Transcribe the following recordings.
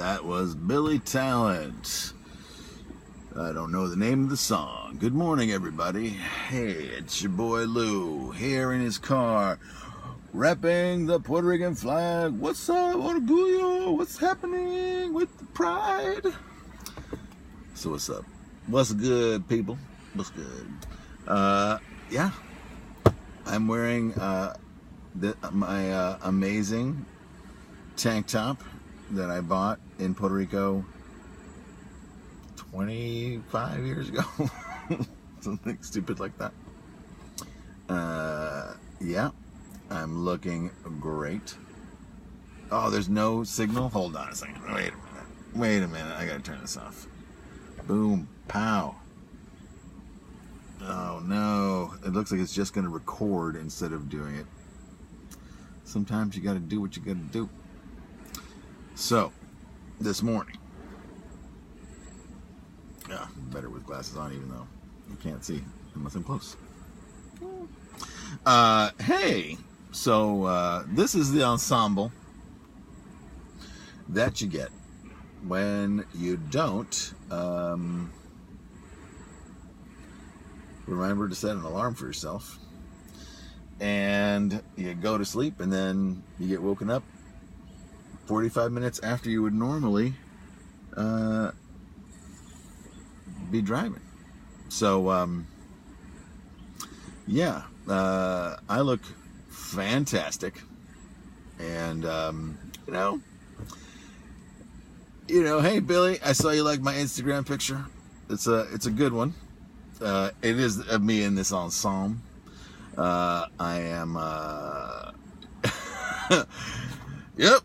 That was Billy Talent. I don't know the name of the song. Good morning, everybody. Hey, it's your boy Lou, here in his car, repping the Puerto Rican flag. What's up, Orgullo? What's happening with the pride? So what's up? What's good, people? What's good? Yeah. I'm wearing my amazing tank top that I bought in Puerto Rico 25 years ago. Something stupid like that. Yeah, I'm looking great. Oh, there's no signal? Hold on a second. Wait a minute. I gotta turn this off. Boom. Pow. Oh no. It looks like it's just gonna record instead of doing it. Sometimes you gotta do what you gotta do. So, this morning, better with glasses on, even though you can't see unless I'm close. Hey, so this is the ensemble that you get when you don't remember to set an alarm for yourself, and you go to sleep, and then you get woken up 45 minutes after you would normally be driving. So, yeah, I look fantastic, and hey Billy, I saw you like my Instagram picture. It's a good one. It is of me in this ensemble. I am yep.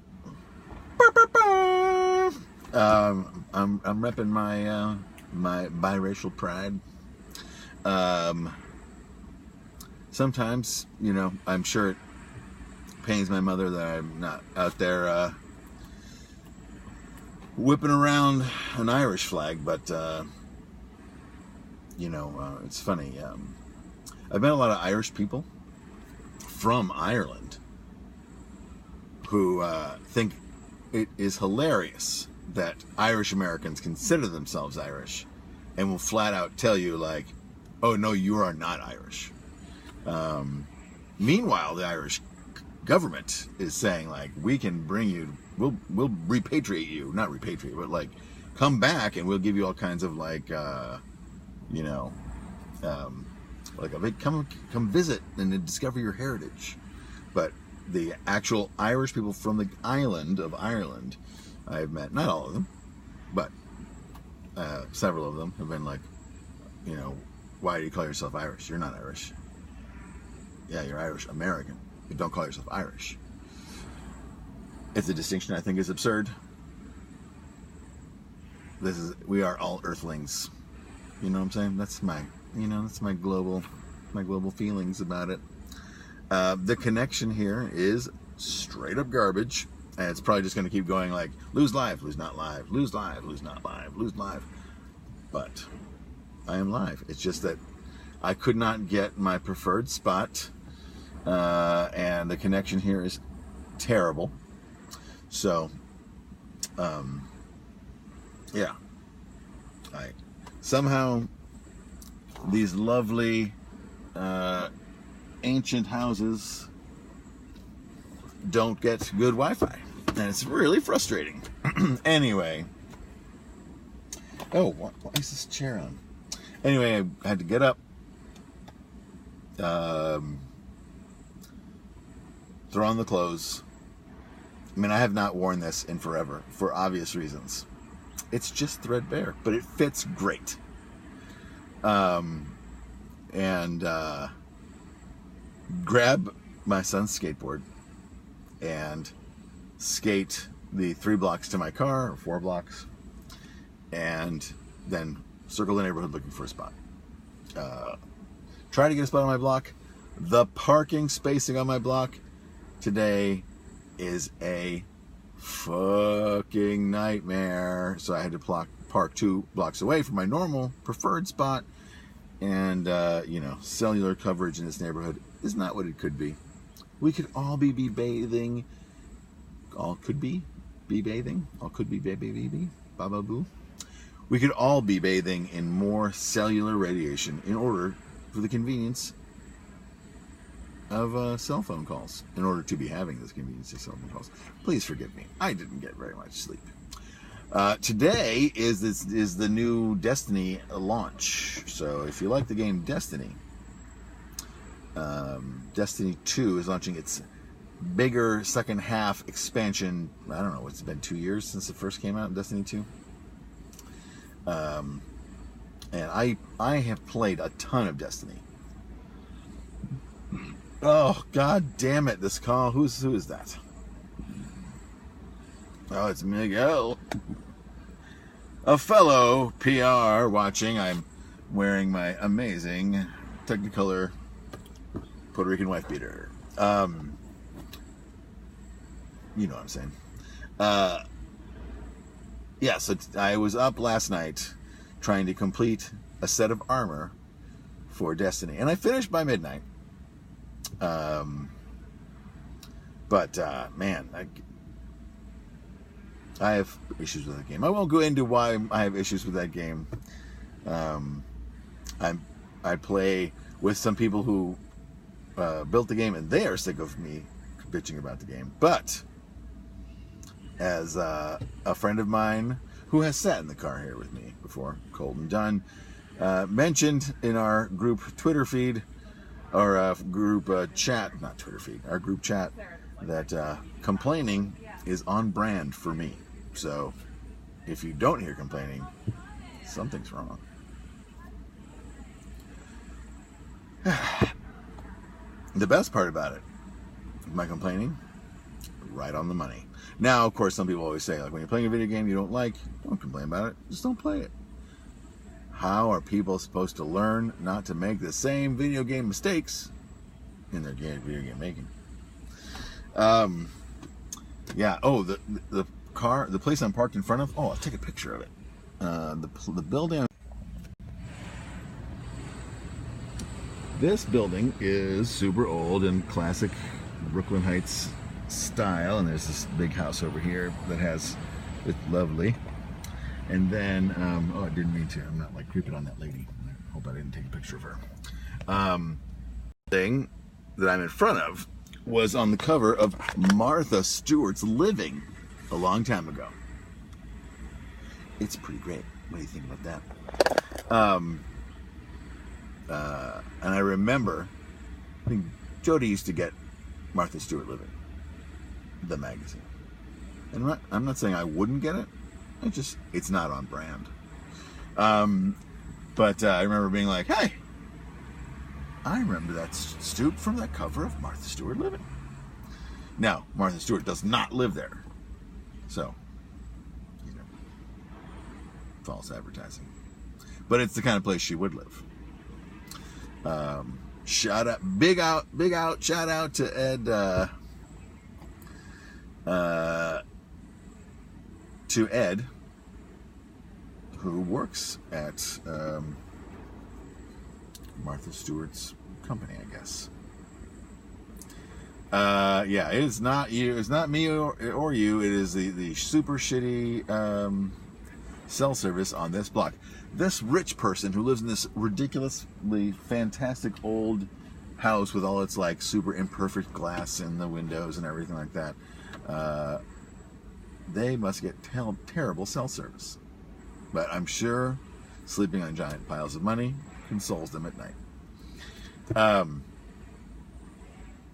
I'm repping my biracial pride. Sometimes, I'm sure it pains my mother that I'm not out there whipping around an Irish flag, but it's funny. I've met a lot of Irish people from Ireland who think it is hilarious that Irish Americans consider themselves Irish and will flat out tell you, like, oh no, you are not Irish. Meanwhile, the Irish government is saying, like, we can bring you, we'll repatriate you, not repatriate, but like come back and we'll give you all kinds of like like a big come visit and discover your heritage. But the actual Irish people from the island of Ireland, I've met, not all of them, but several of them have been like, why do you call yourself Irish? You're not Irish. Yeah, you're Irish American, but don't call yourself Irish. It's a distinction I think is absurd. We are all earthlings. You know what I'm saying? That's my global feelings about it. The connection here is straight up garbage, and it's probably just going to keep going like, lose live, lose not live, lose live, lose not live, lose live. But I am live. It's just that I could not get my preferred spot, and the connection here is terrible. So, yeah. Somehow these lovely ancient houses don't get good Wi-Fi, and it's really frustrating. Anyway, why is this chair on? Anyway, I had to get up, throw on the clothes. I mean, I have not worn this in forever for obvious reasons. It's just threadbare, but it fits great. And grab my son's skateboard and skate the 3 blocks to my car, or 4 blocks, and then circle the neighborhood looking for a spot. Try to get a spot on my block. The parking spacing on my block today is a fucking nightmare. So I had to park 2 blocks away from my normal preferred spot. And, cellular coverage in this neighborhood is not what it could be. We could all be bathing. All could be. be bathing. All could be baby, baba boo. We could all be bathing in more cellular radiation in order for the convenience of cell phone calls. In order to be having this convenience of cell phone calls. Please forgive me. I didn't get very much sleep. Today is the new Destiny launch. So if you like the game Destiny, Destiny 2 is launching its bigger second half expansion. I don't know, it's been 2 years since it first came out, Destiny 2. And I have played a ton of Destiny. Oh, god damn it, this call. Who is that? Oh, it's Miguel. A fellow PR watching. I'm wearing my amazing Technicolor Puerto Rican wife beater. You know what I'm saying. Yeah, so I was up last night trying to complete a set of armor for Destiny. And I finished by midnight. Man, I have issues with that game. I won't go into why I have issues with that game. I play with some people who built the game, and they are sick of me bitching about the game. But as a friend of mine who has sat in the car here with me before, Colton Dunn, mentioned in our group Twitter feed, or group chat, not Twitter feed, our group chat, that complaining is on brand for me. So if you don't hear complaining, something's wrong. The best part about it, my complaining, right on the money. Now, of course, some people always say, like, when you're playing a video game you don't like, don't complain about it. Just don't play it. How are people supposed to learn not to make the same video game mistakes in their video game making? Yeah. Oh, the car, the place I'm parked in front of. Oh, I'll take a picture of it. The building. This building is super old and classic Brooklyn Heights style, and there's this big house over here that has, it's lovely. And then, oh, I didn't mean to. I'm not like creeping on that lady. I hope I didn't take a picture of her. Thing that I'm in front of was on the cover of Martha Stewart's Living a long time ago. It's pretty great. What do you think about that? And I remember, I think Jody used to get Martha Stewart Living, the magazine. And I'm not saying I wouldn't get it. It's not on brand. But I remember being like, hey, I remember that stoop from that cover of Martha Stewart Living. Now, Martha Stewart does not live there. So, you know, false advertising. But it's the kind of place she would live. Shout out, big out, shout out to Ed, who works at Martha Stewart's company, I guess. Yeah, it's not you, it's not me or you. It is the super shitty cell service on this block. This rich person who lives in this ridiculously fantastic old house with all its like super imperfect glass in the windows and everything like that, they must get terrible cell service. But I'm sure sleeping on giant piles of money consoles them at night.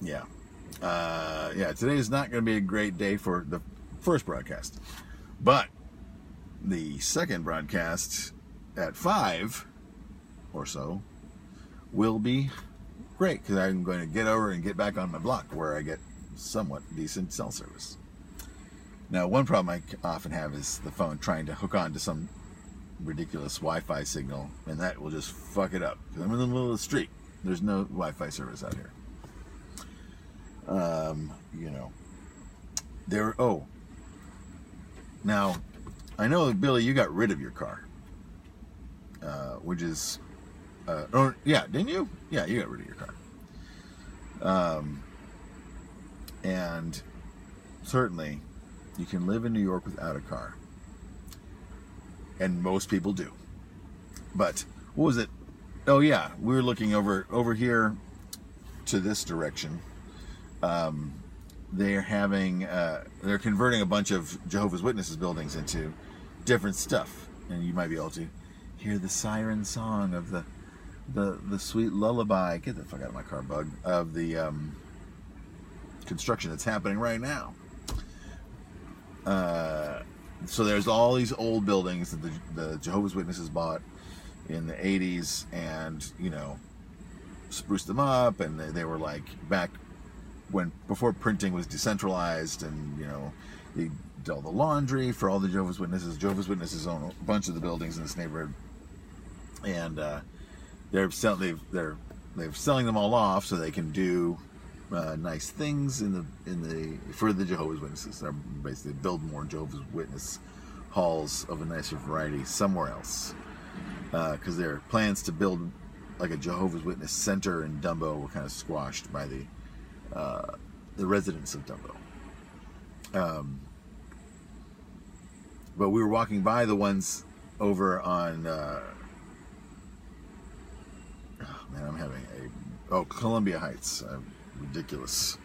Yeah, today is not going to be a great day for the first broadcast, but the second broadcast at 5 or so will be great, because I'm going to get over and get back on my block where I get somewhat decent cell service. Now, one problem I often have is the phone trying to hook on to some ridiculous Wi-Fi signal, and that will just fuck it up, because I'm in the middle of the street. There's no Wi-Fi service out here. You know, now I know, Billy, you got rid of your car, which is, yeah, didn't you? Yeah, you got rid of your car. And certainly You can live in New York without a car. And most people do. But, what was it? Oh yeah, we were looking over here to this direction. They're converting a bunch of Jehovah's Witnesses buildings into different stuff. And you might be able to hear the siren song of the sweet lullaby. Get the fuck out of my car, bug. Of the construction that's happening right now. So there's all these old buildings that the Jehovah's Witnesses bought in the 80s, and spruced them up, and they were like back before printing was decentralized, and they did all the laundry for all the Jehovah's Witnesses. Jehovah's Witnesses own a bunch of the buildings in this neighborhood, and they're selling them all off so they can do nice things for the Jehovah's Witnesses. They're basically build more Jehovah's Witness halls of a nicer variety somewhere else, because their plans to build like a Jehovah's Witness center in Dumbo were kind of squashed by the residents of Dumbo. But we were walking by the ones over on Columbia Heights. Ridiculous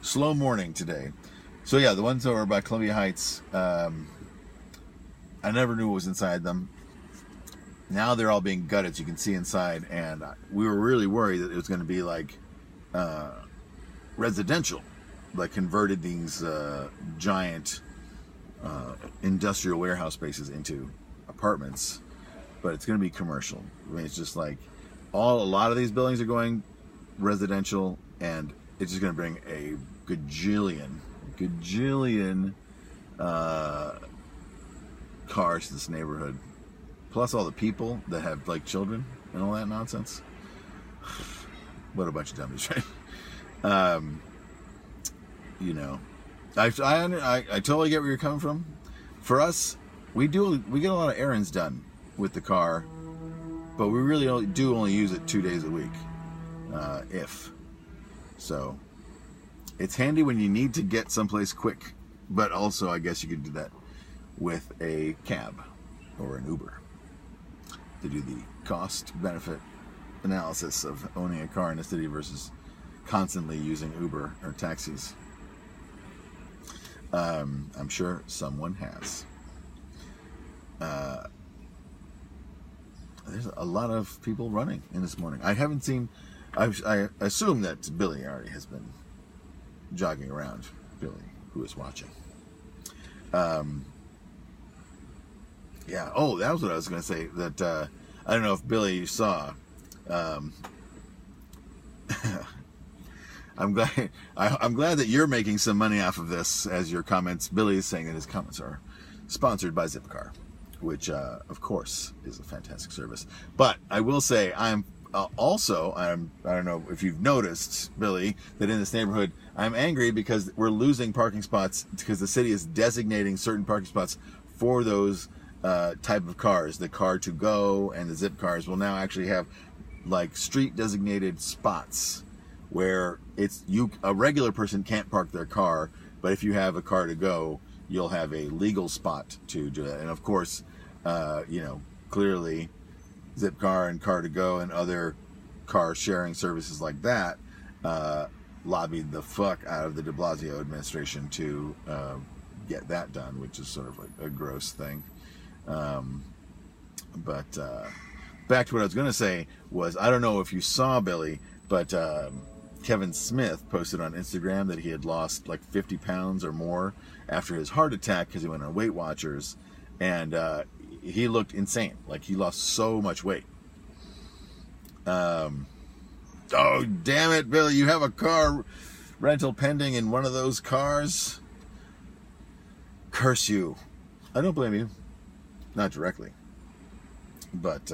slow morning today. So yeah, the ones over by Columbia Heights, I never knew what was inside them. Now they're all being gutted so you can see inside, and we were really worried that it was going to be like residential, like converted these giant industrial warehouse spaces into apartments, but it's going to be commercial. I mean, it's just like a lot of these buildings are going residential, and it's just going to bring a gajillion cars to this neighborhood, plus all the people that have like children and all that nonsense. What a bunch of dummies, right? I totally get where you're coming from. For us, we get a lot of errands done with the car, but we really only use it 2 days a week, if so. It's handy when you need to get someplace quick, but also I guess you could do that with a cab or an Uber to do the cost-benefit analysis of owning a car in a city versus constantly using Uber or taxis. I'm sure someone has. There's a lot of people running in this morning. I haven't seen. I assume that Billy already has been jogging around. Billy, who is watching. Yeah. Oh, that was what I was going to say. That I don't know if Billy saw. I'm glad that you're making some money off of this, as your comments. Billy is saying that his comments are sponsored by Zipcar, which of course is a fantastic service. But I will say I don't know if you've noticed, Billy, that in this neighborhood I'm angry because we're losing parking spots because the city is designating certain parking spots for those type of cars. The car to go and the Zipcars will now actually have like street designated spots where a regular person can't park their car, but if you have a car to go, you'll have a legal spot to do that. And of course, clearly Zipcar and Car to Go and other car sharing services like that lobbied the fuck out of the de Blasio administration to get that done, which is sort of like a gross thing. But back to what I was going to say was, I don't know if you saw, Billy, but Kevin Smith posted on Instagram that he had lost like 50 pounds or more after his heart attack because he went on Weight Watchers, and he looked insane. Like, he lost so much weight. Oh, damn it, Billy, you have a car rental pending in one of those cars? Curse you. I don't blame you. Not directly. But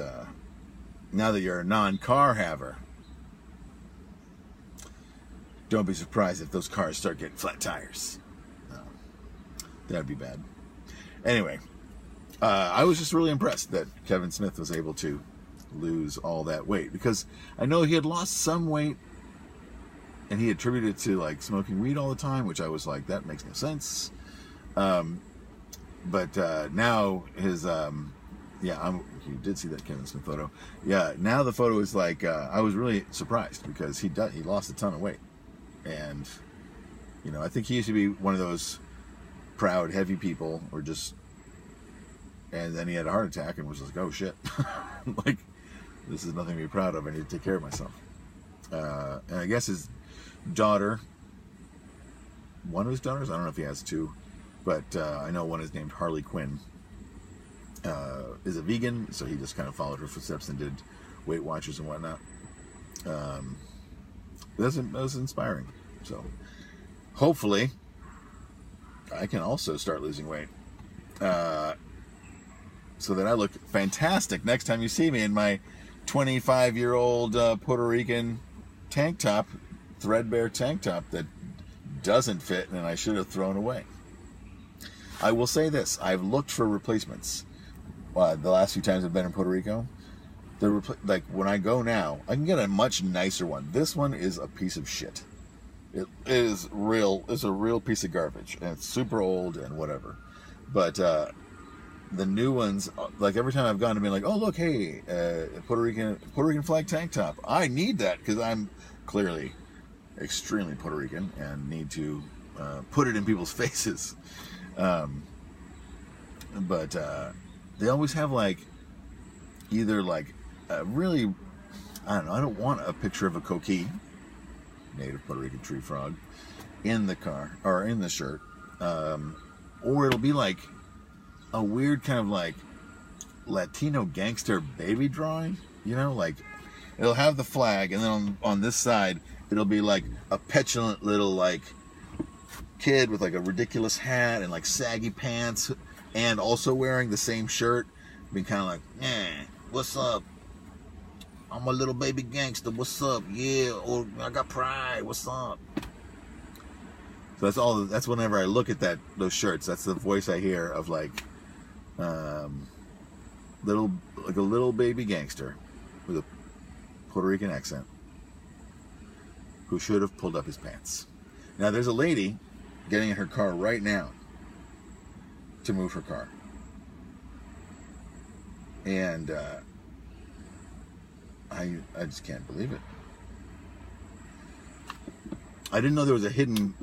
now that you're a non-car haver, don't be surprised if those cars start getting flat tires. That'd be bad. Anyway, I was just really impressed that Kevin Smith was able to lose all that weight, because I know he had lost some weight and he attributed it to like smoking weed all the time, which I was like, that makes no sense. But now his you did see that Kevin Smith photo. Yeah, now the photo is like I was really surprised because he lost a ton of weight, and I think he used to be one of those proud, heavy people, and then he had a heart attack and was like, oh shit, like this is nothing to be proud of. I need to take care of myself. And I guess his daughter, one of his daughters, I don't know if he has two, but I know one is named Harley Quinn, is a vegan, so he just kind of followed her footsteps and did Weight Watchers and whatnot. That was inspiring. So hopefully I can also start losing weight, so that I look fantastic next time you see me in my 25-year-old Puerto Rican tank top, threadbare tank top that doesn't fit and I should have thrown away. I will say this: I've looked for replacements. The last few times I've been in Puerto Rico, like when I go now, I can get a much nicer one. This one is a piece of shit. It is real. It's a real piece of garbage, and it's super old and whatever. But the new ones, like every time I've gone to be like, oh look, hey, Puerto Rican flag tank top. I need that because I'm clearly extremely Puerto Rican and need to put it in people's faces. But they always have like either like a really, I don't know, I don't want a picture of a coquille, native Puerto Rican tree frog, in the car or in the shirt, or it'll be like a weird kind of like Latino gangster baby drawing, like it'll have the flag and then on this side it'll be like a petulant little like kid with like a ridiculous hat and like saggy pants and also wearing the same shirt, being kind of like, what's up? I'm a little baby gangster. What's up? Yeah, or I got pride. What's up? So that's all. That's whenever I look at those shirts. That's the voice I hear of like, a little baby gangster with a Puerto Rican accent who should have pulled up his pants. Now there's a lady getting in her car right now to move her car, and I just can't believe it. I didn't know there was a hidden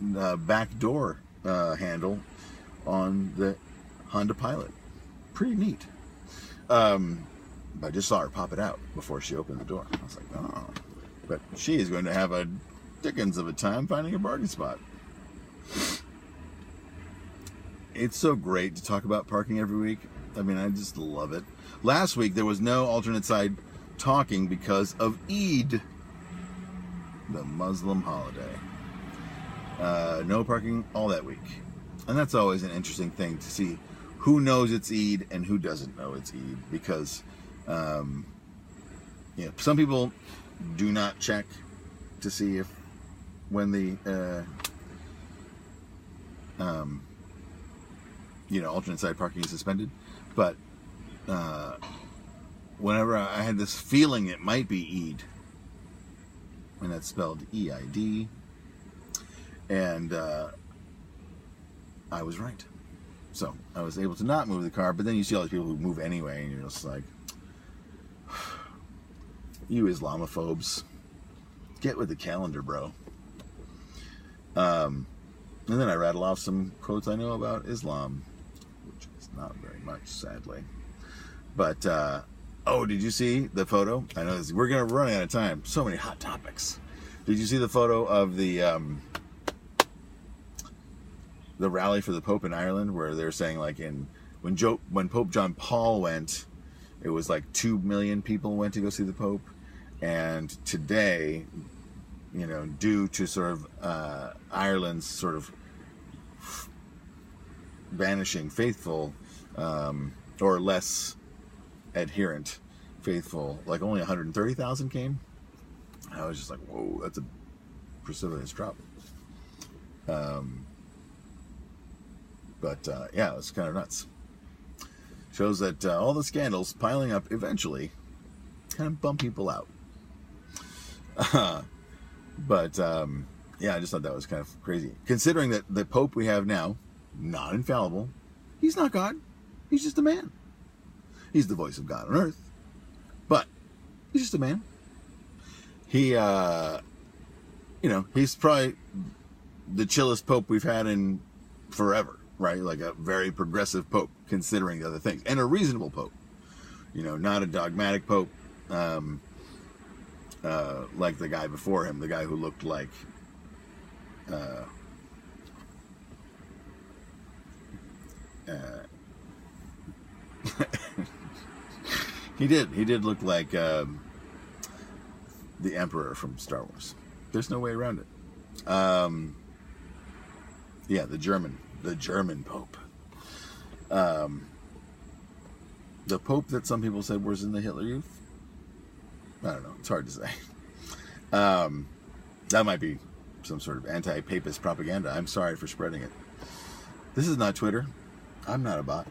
back door handle on the Honda Pilot. Pretty neat. I just saw her pop it out before she opened the door. I was like, oh. But she is going to have a dickens of a time finding a parking spot. It's so great to talk about parking every week. I mean, I just love it. Last week, there was no alternate side talking because of Eid, the Muslim holiday. No parking all that week. And that's always an interesting thing to see who knows it's Eid and who doesn't know it's Eid. Because, some people do not check to see when the alternate side parking is suspended. But whenever I had this feeling it might be Eid, and that's spelled E-I-D, and I was right. So I was able to not move the car, but then you see all these people who move anyway, and you're just like, you Islamophobes, get with the calendar, bro. And then I rattle off some quotes I know about Islam, which is not very much, sadly. But, did you see the photo? I know we're going to run out of time. So many hot topics. Did you see the photo of the rally for the Pope in Ireland, where they're saying like when Pope John Paul went, it was like 2 million people went to go see the Pope, and today, due to sort of Ireland's sort of banishing faithful or less adherent faithful, like only 130,000 came. I was just like, whoa, that's a precipitous drop. Yeah, it's kind of nuts. Shows that all the scandals piling up eventually kind of bump people out. Yeah, I just thought that was kind of crazy. Considering that the Pope we have now, not infallible. He's not God. He's just a man. He's the voice of God on earth. But he's just a man. He, he's probably the chillest pope we've had in forever, right? Like a very progressive pope, considering the other things. And a reasonable pope. Not a dogmatic pope, like the guy before him, the guy who looked like, he did look like the Emperor from Star Wars. There's no way around it. Yeah, the German Pope. The Pope that some people said was in the Hitler Youth. I don't know. It's hard to say. That might be some sort of anti-papist propaganda. I'm sorry for spreading it. This is not Twitter. I'm not a bot.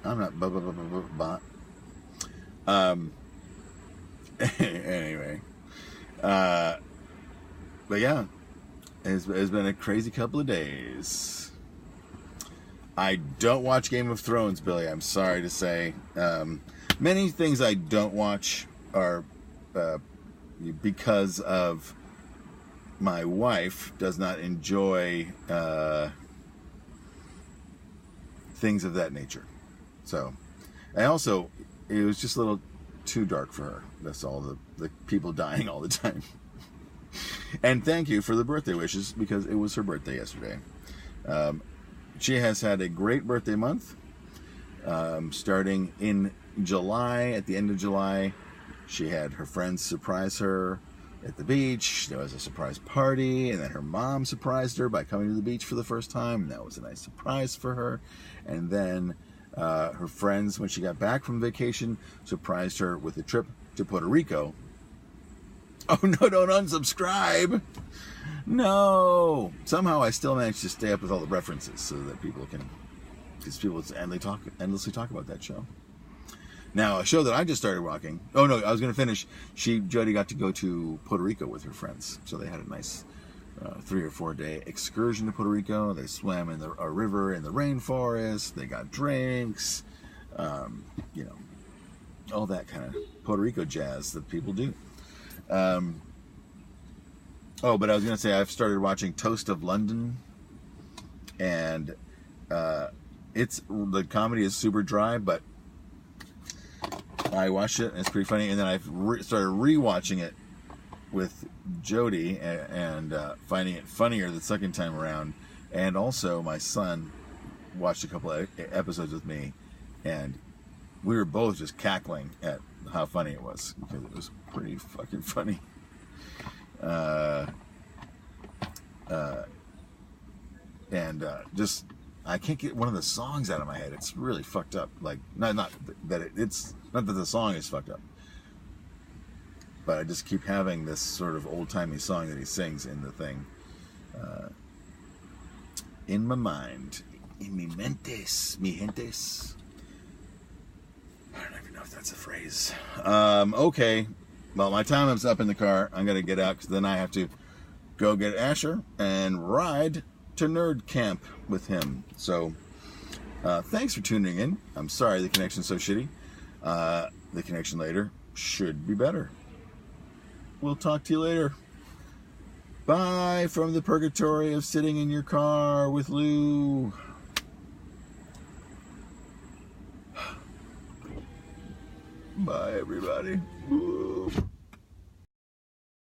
I'm not bot. Anyway. But yeah, it's been a crazy couple of days. I don't watch Game of Thrones, Billy. I'm sorry to say. Many things I don't watch are because of my wife does not enjoy things of that nature. So, and also, it was just a little too dark for her. That's all, the people dying all the time. And thank you for the birthday wishes, because it was her birthday yesterday. She has had a great birthday month. Starting in July, at the end of July, she had her friends surprise her at the beach. There was a surprise party, and then her mom surprised her by coming to the beach for the first time, and that was a nice surprise for her. And then her friends, when she got back from vacation, surprised her with a trip to Puerto Rico. Oh no, don't unsubscribe! No! Somehow I still managed to stay up with all the references so that people can, because people endlessly talk about that show. Now, a show that I just started watching, oh no, I was going to finish. Jody got to go to Puerto Rico with her friends, so they had a nice 3 or 4 day excursion to Puerto Rico. They swam in a river in the rainforest, they got drinks, all that kind of Puerto Rico jazz that people do. But I was going to say, I've started watching Toast of London, and the comedy is super dry, but I watched it and it's pretty funny. And then I've started rewatching it with Jody and finding it funnier the second time around. And also my son watched a couple of episodes with me, and we were both just cackling at how funny it was, because it was pretty fucking funny. Just I can't get one of the songs out of my head. It's really fucked up. Like it's not that the song is fucked up, but I just keep having this sort of old-timey song that he sings in the thing in my mind, in mi mentes, mi gentes. I don't even know if that's a phrase. Okay. Well, my time is up in the car. I'm going to get out, because then I have to go get Asher and ride to Nerd Camp with him. So, thanks for tuning in. I'm sorry the connection's so shitty. The connection later should be better. We'll talk to you later. Bye from the purgatory of sitting in your car with Lou. Bye, everybody. Ooh.